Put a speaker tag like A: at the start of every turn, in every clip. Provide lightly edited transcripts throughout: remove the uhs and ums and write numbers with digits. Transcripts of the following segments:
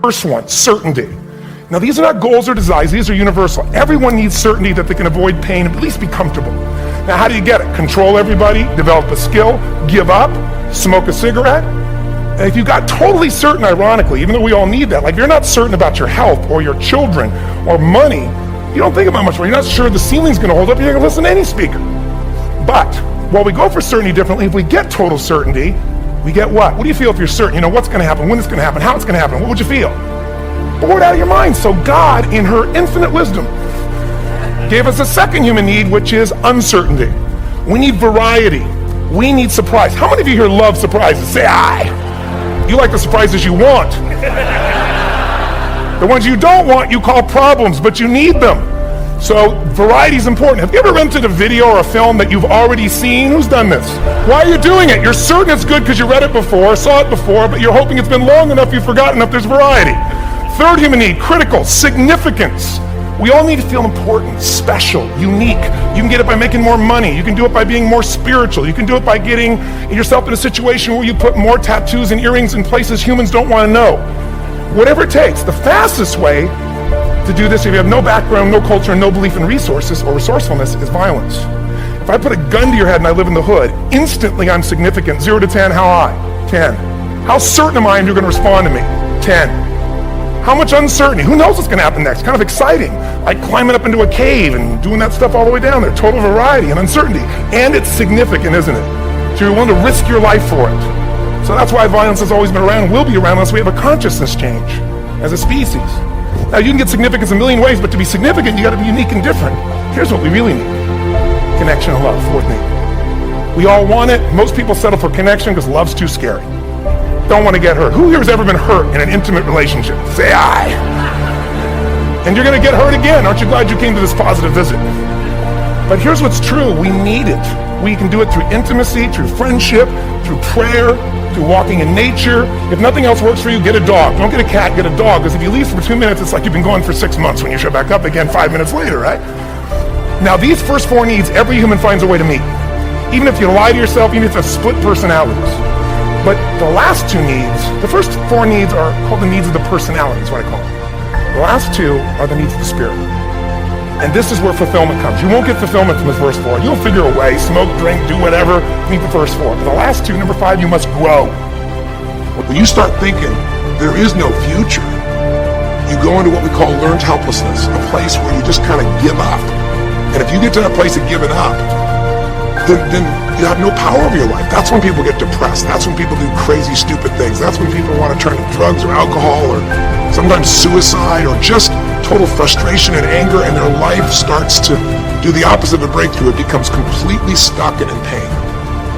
A: First one, certainty. Now these are not goals or desires, these are universal. Everyone needs certainty that they can avoid pain and at least be comfortable. Now how do you get it? Control everybody, develop a skill, give up, smoke a cigarette. And if you got totally certain, ironically, even though we all need that, like if you're not certain about your health or your children or money, you don't think about much more. You're not sure the ceiling's gonna hold up, you're gonna listen to any speaker. But while we go for certainty differently, if we get total certainty, we get what? What do you feel if you're certain? You know what's gonna happen, when it's gonna happen, how it's gonna happen, what would you feel? Bored out of your mind. So God, in her infinite wisdom, gave us a second human need, which is uncertainty. We need variety. We need surprise. How many of you here love surprises? Say aye. You like the surprises you want. The ones you don't want, you call problems, but you need them. So variety is important. Have you ever rented a video or a film that you've already seen? Who's done this? Why are you doing it? You're certain it's good because you read it before, saw it before, but you're hoping it's been long enough you've forgotten enough there's variety. Third human need, critical, significance. We all need to feel important, special, unique. You can get it by making more money. You can do it by being more spiritual. You can do it by getting yourself in a situation where you put more tattoos and earrings in places humans don't want to know. Whatever it takes. The fastest way to do this, if you have no background, no culture, no belief in resources or resourcefulness, is violence. If I put a gun to your head and I live in the hood, instantly I'm significant. 0 to 10, how high? 10. How certain am I you're going to respond to me? 10. How much uncertainty? Who knows what's going to happen next? Kind of exciting. Like climbing up into a cave and doing that stuff all the way down there. Total variety and uncertainty. And it's significant, isn't it? So you're willing to risk your life for it. So that's why violence has always been around and will be around unless we have a consciousness change as a species. Now you can get significance a million ways, but to be significant, you got to be unique and different. Here's what we really need. Connection and love, fourth need. We all want it. Most people settle for connection because love's too scary. Don't want to get hurt. Who here has ever been hurt in an intimate relationship? Say aye. And you're going to get hurt again. Aren't you glad you came to this positive visit? But here's what's true. We need it. We can do it through intimacy, through friendship, through prayer, through walking in nature. If nothing else works for you, get a dog. Don't get a cat, get a dog. Because if you leave for 2 minutes, it's like you've been gone for 6 months when you show back up again 5 minutes later, right? Now, these first four needs, every human finds a way to meet. Even if you lie to yourself, even if you have split personalities. But the last two needs, the first four needs are called the needs of the personality, is what I call them. The last two are the needs of the spirit. And this is where fulfillment comes. You won't get fulfillment from the first four. You'll figure a way, smoke, drink, do whatever, meet the first four. But the last two, number 5, you must grow.
B: When you start thinking there is no future, you go into what we call learned helplessness, a place where you just kind of give up. And if you get to that place of giving up, then you have no power over your life. That's when people get depressed. That's when people do crazy, stupid things. That's when people want to turn to drugs or alcohol or sometimes suicide or just total frustration and anger, and their life starts to do the opposite of a breakthrough. It becomes completely stuck and in pain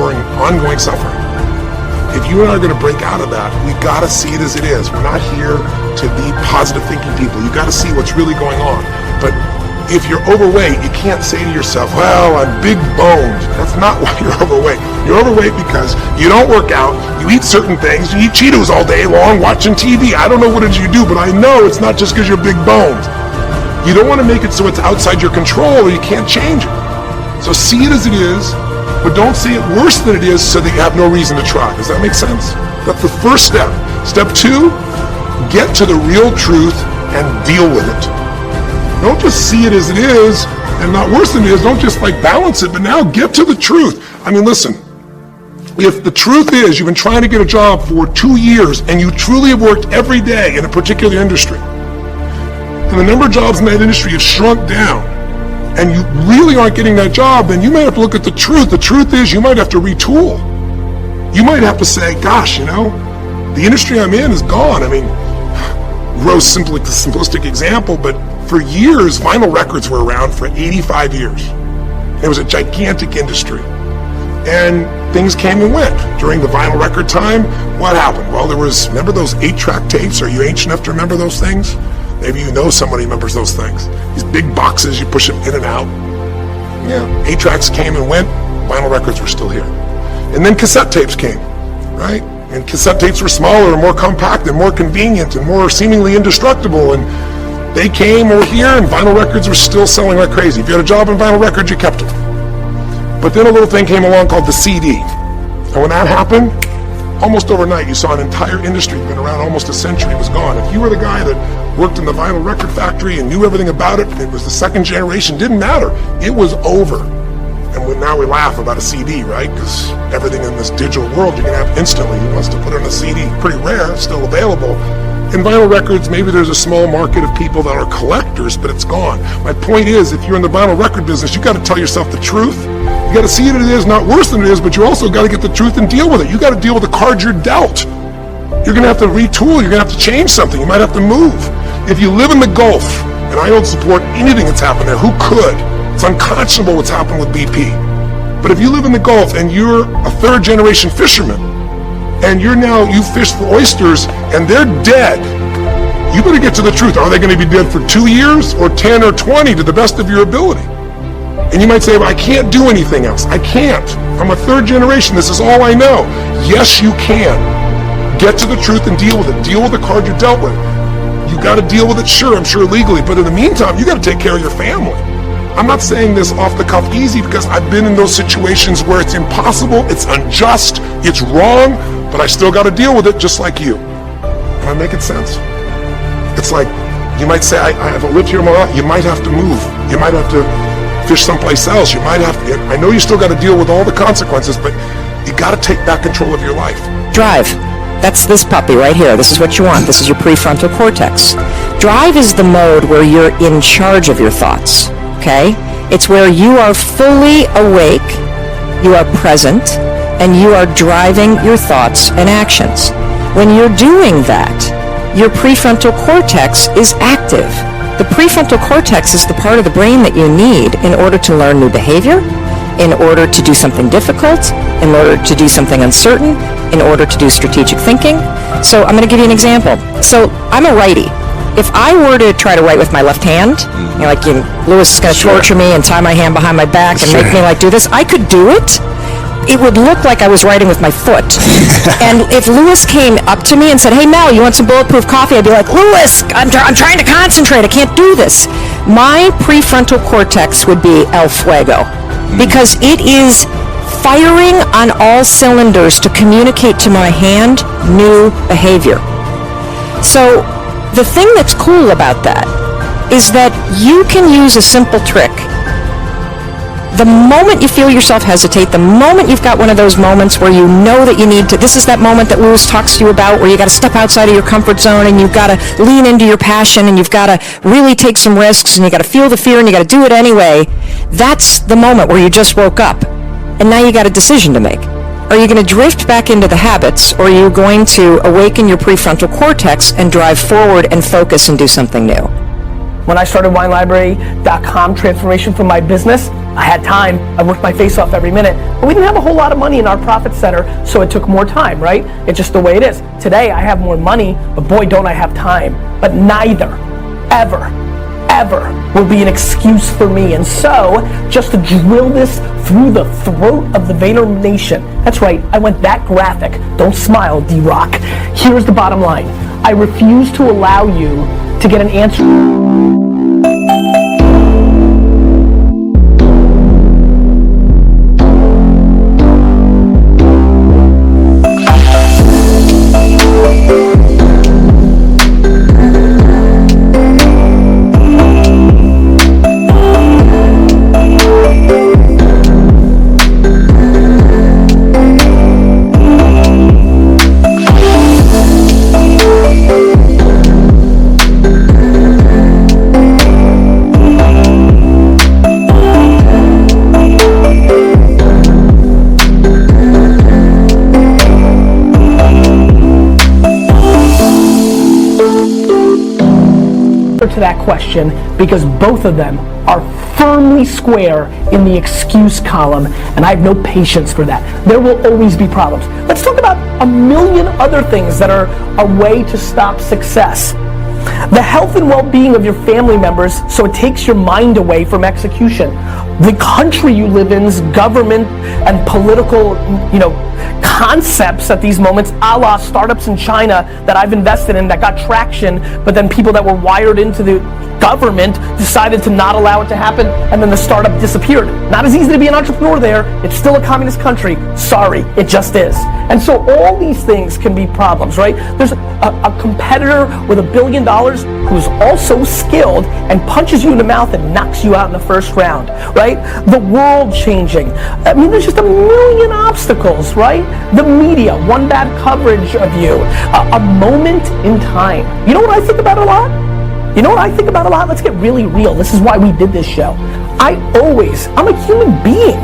B: or in ongoing suffering. If you and I are going to break out of that, we got to see it as it is. We're not here to be positive thinking people. You got to see what's really going on. But if you're overweight, you can't say to yourself, well, I'm big boned. That's not why you're overweight. You're overweight because you don't work out, you eat certain things, you eat Cheetos all day long, watching TV. I don't know what it is you do, but I know it's not just because you're big boned. You don't want to make it so it's outside your control or you can't change it. So see it as it is, but don't see it worse than it is so that you have no reason to try. Does that make sense? That's the first step. Step 2, get to the real truth and deal with it. Don't just see it as it is and not worse than it is. Don't just like balance it, but now get to the truth. I mean, listen, if the truth is you've been trying to get a job for 2 years and you truly have worked every day in a particular industry, and the number of jobs in that industry have shrunk down, and you really aren't getting that job, then you might have to look at the truth. The truth is you might have to retool. You might have to say, gosh, you know, the industry I'm in is gone. I mean, gross simplistic example, but for years, vinyl records were around for 85 years. It was a gigantic industry. And things came and went. During the vinyl record time, what happened? Well, remember those 8-track tapes? Are you ancient enough to remember those things? Maybe you know somebody remembers those things. These big boxes, you push them in and out. Yeah, 8-tracks came and went, vinyl records were still here. And then cassette tapes came, right? And cassette tapes were smaller and more compact and more convenient and more seemingly indestructible. And they came over here, and vinyl records were still selling like crazy. If you had a job in vinyl records, you kept them. But then a little thing came along called the CD. And when that happened, almost overnight, you saw an entire industry been around almost a century was gone. If you were the guy that worked in the vinyl record factory and knew everything about it, it was the second generation, didn't matter. It was over. And now we laugh about a CD, right? Because everything in this digital world you can have instantly. Who wants to put on a CD? Pretty rare, still available. In vinyl records, maybe there's a small market of people that are collectors, but it's gone. My point is, if you're in the vinyl record business, you got to tell yourself the truth. You got to see it as not worse than it is, but you also got to get the truth and deal with it. You got to deal with the cards you're dealt. You're going to have to retool. You're going to have to change something. You might have to move. If you live in the Gulf, and I don't support anything that's happened there, who could? It's unconscionable what's happened with BP. But if you live in the Gulf and you're a third generation fisherman, and you fish for oysters and they're dead, you better get to the truth. Are they going to be dead for 2 years or 10 or 20 to the best of your ability? And you might say, well, I can't do anything else. I can't. I'm a third generation. This is all I know. Yes, you can. Get to the truth and deal with it. Deal with the card you're dealt with. You got to deal with it, sure, I'm sure legally, but in the meantime, you got to take care of your family. I'm not saying this off the cuff easy because I've been in those situations where it's impossible, it's unjust, it's wrong, but I still got to deal with it just like you. Am I making sense? It's like, you might say, I haven't lived here my life. You might have to move. You might have to fish someplace else. You might have to, I know you still got to deal with all the consequences, but you got to take back control of your life.
C: Drive. That's this puppy right here. This is what you want. This is your prefrontal cortex. Drive is the mode where you're in charge of your thoughts, okay? It's where you are fully awake, you are present, and you are driving your thoughts and actions. When you're doing that, your prefrontal cortex is active. The prefrontal cortex is the part of the brain that you need in order to learn new behavior, in order to do something difficult, in order to do something uncertain, in order to do strategic thinking. So I'm going to give you an example. So I'm a righty. If I were to try to write with my left hand, Lewis is going to torture me and tie my hand behind my back and make me do this, I could do it. It would look like I was writing with my foot. And if Lewis came up to me and said, hey Mel, you want some bulletproof coffee? I'd be like, Lewis, I'm trying to concentrate. I can't do this. My prefrontal cortex would be el fuego because it is firing on all cylinders to communicate to my hand new behavior. So the thing that's cool about that is that you can use a simple trick. The moment you feel yourself hesitate, the moment you've got one of those moments where you know that you need to, this is that moment that Lewis talks to you about where you got to step outside of your comfort zone and you've got to lean into your passion and you've got to really take some risks and you got to feel the fear and you got to do it anyway. That's the moment where you just woke up and now you got a decision to make. Are you going to drift back into the habits or are you going to awaken your prefrontal cortex and drive forward and focus and do something new?
D: When I started WineLibrary.com transformation for my business, I had time. I worked my face off every minute. But we didn't have a whole lot of money in our profit center, so it took more time, right? It's just the way it is. Today, I have more money, but boy, don't I have time. But neither, ever will be an excuse for me. And so, just to drill this through the throat of the Vayner Nation, that's right, I went that graphic. Don't smile, D-Rock. Here's the bottom line. I refuse to allow you to get an answer. To that question because both of them are firmly square in the excuse column and I have no patience for that. There will always be problems. Let's talk about a million other things that are a way to stop success. The health and well-being of your family members so it takes your mind away from execution. The country you live in's government and political, concepts at these moments, a la startups in China that I've invested in that got traction, but then people that were wired into the government decided to not allow it to happen, and then the startup disappeared. Not as easy to be an entrepreneur there. It's still a communist country. Sorry, it just is. And so all these things can be problems, right? There's a competitor with $1 billion who's also skilled and punches you in the mouth and knocks you out in the first round, right? The world changing. I mean, there's just a million obstacles, right? The media, one bad coverage of you, a moment in time. You know what I think about a lot? You know what I think about a lot? Let's get really real. This is why we did this show. I'm a human being.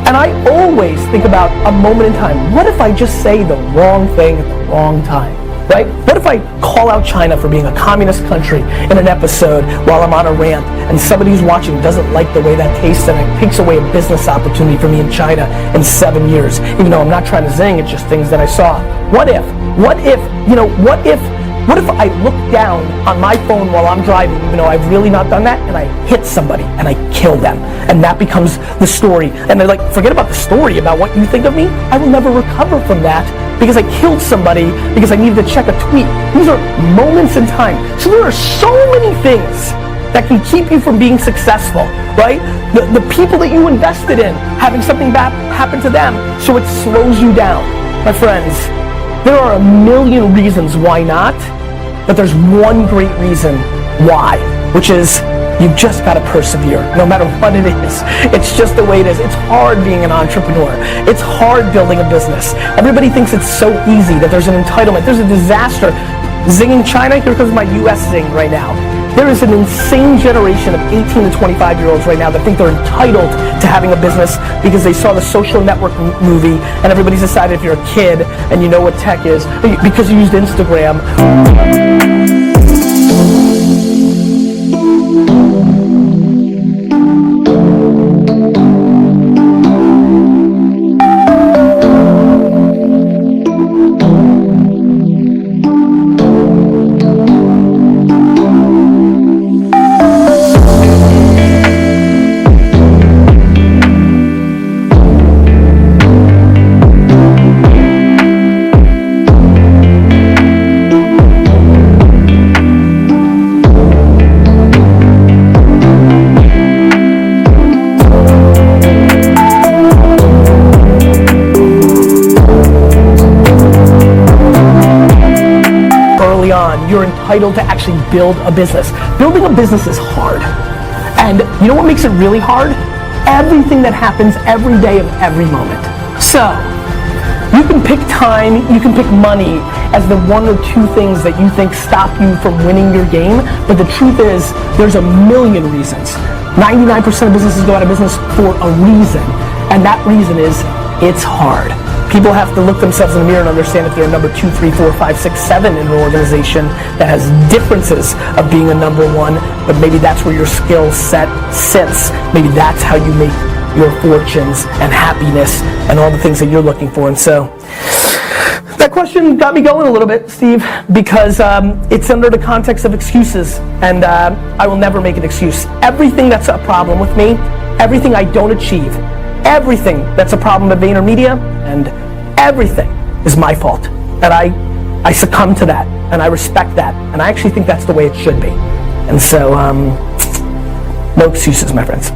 D: And I always think about a moment in time. What if I just say the wrong thing at the wrong time, right? What if I call out China for being a communist country in an episode while I'm on a rant, and somebody who's watching doesn't like the way that tastes, and it takes away a business opportunity for me in China in 7 years, even though I'm not trying to zing, it's just things that I saw. What if I look down on my phone while I'm driving, even though I've really not done that, and I hit somebody and I kill them, and that becomes the story, and they're like, forget about the story about what you think of me. I will never recover from that because I killed somebody because I needed to check a tweet. These are moments in time. So there are so many things that can keep you from being successful, right? The people that you invested in, having something bad happen to them, so it slows you down. My friends, there are a million reasons why not, but there's one great reason why, which is you've just got to persevere, no matter what it is. It's just the way it is. It's hard being an entrepreneur. It's hard building a business. Everybody thinks it's so easy, that there's an entitlement. There's a disaster. Zinging China, here comes my US zing right now. There is an insane generation of 18 to 25-year-olds right now that think they're entitled to having a business because they saw the Social Network movie, and everybody's decided if you're a kid and you know what tech is, because you used Instagram. You're entitled to actually build a business. Building a business is hard. And you know what makes it really hard? Everything that happens every day of every moment. So, you can pick time, you can pick money as the one or two things that you think stop you from winning your game, but the truth is, there's a million reasons. 99% of businesses go out of business for a reason, and that reason is, it's hard. People have to look themselves in the mirror and understand if they're number 2, 3, 4, 5, 6, 7 in an organization that has differences of being a number one, but maybe that's where your skill set sits. Maybe that's how you make your fortunes and happiness and all the things that you're looking for. And so that question got me going a little bit, Steve, because it's under the context of excuses, and I will never make an excuse. Everything that's a problem with me, everything I don't achieve, everything that's a problem at VaynerMedia, and everything is my fault. And I succumb to that, and I respect that, and I actually think that's the way it should be. And so, no excuses, my friends.